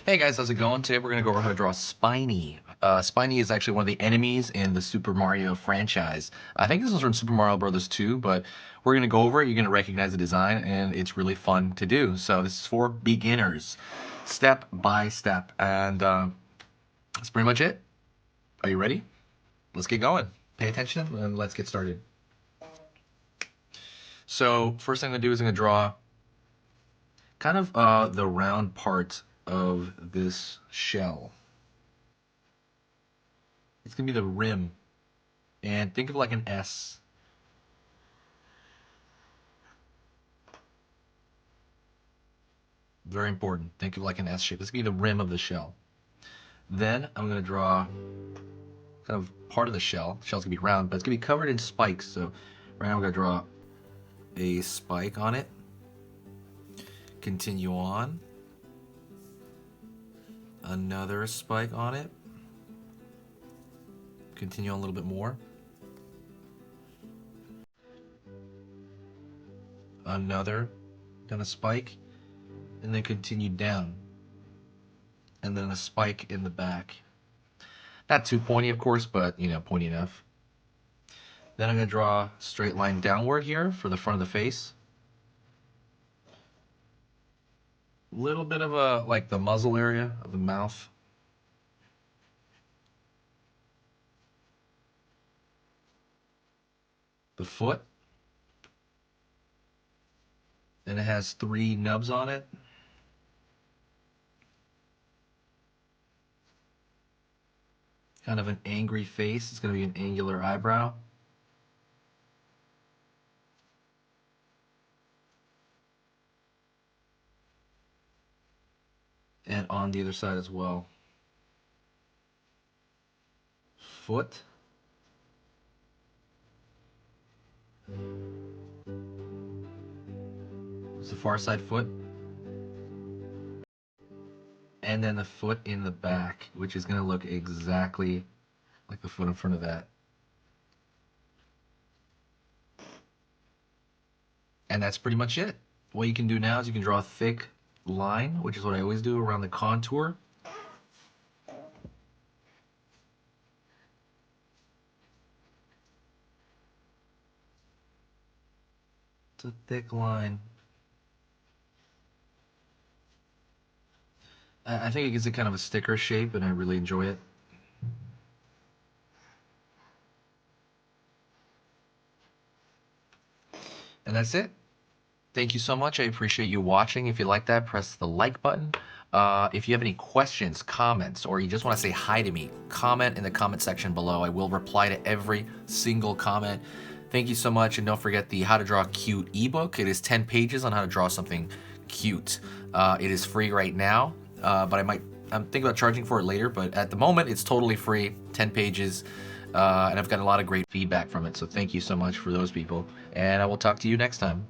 Hey guys, how's it going? Today we're going to go over how to draw Spiny. Spiny is actually one of the enemies in the Super Mario franchise. I think this was from Super Mario Brothers 2, but we're going to go over it. You're going to recognize the design, and it's really fun to do. So this is for beginners, step by step. And that's pretty much it. Are you ready? Let's get going. Pay attention, and let's get started. So first thing I'm going to do is I'm going to draw kind of the round part of this shell. It's going to be the rim. And think of like an S. Very important. Think of like an S shape. This is going to be the rim of the shell. Then I'm going to draw kind of part of the shell. The shell's going to be round, but it's going to be covered in spikes. So right now I'm going to draw a spike on it. Continue on. Another spike on it. Continue on a little bit more. Another kind of spike. And then continue down. And then a spike in the back. Not too pointy, of course, but, pointy enough. Then I'm going to draw a straight line downward here for the front of the face. A little bit of like the muzzle area of the mouth. The foot. And it has 3 nubs on it. Kind of an angry face. It's going to be an angular eyebrow. And on the other side as well. Foot. It's the far side foot. And then the foot in the back, which is going to look exactly like the foot in front of that. And that's pretty much it. What you can do now is you can draw a thick line, which is what I always do around the contour. It's a thick line. I think it gives it kind of a sticker shape, and I really enjoy it. And that's it. Thank you so much. I appreciate you watching. If you like that, press the like button. If you have any questions, comments, or you just want to say hi to me, comment in the comment section below. I will reply to every single comment. Thank you so much, and don't forget the How to Draw Cute ebook. It is 10 pages on how to draw something cute. It is free right now, but I'm thinking about charging for it later, but at the moment it's totally free, 10 pages, and I've got a lot of great feedback from it, so thank you so much for those people, and I will talk to you next time.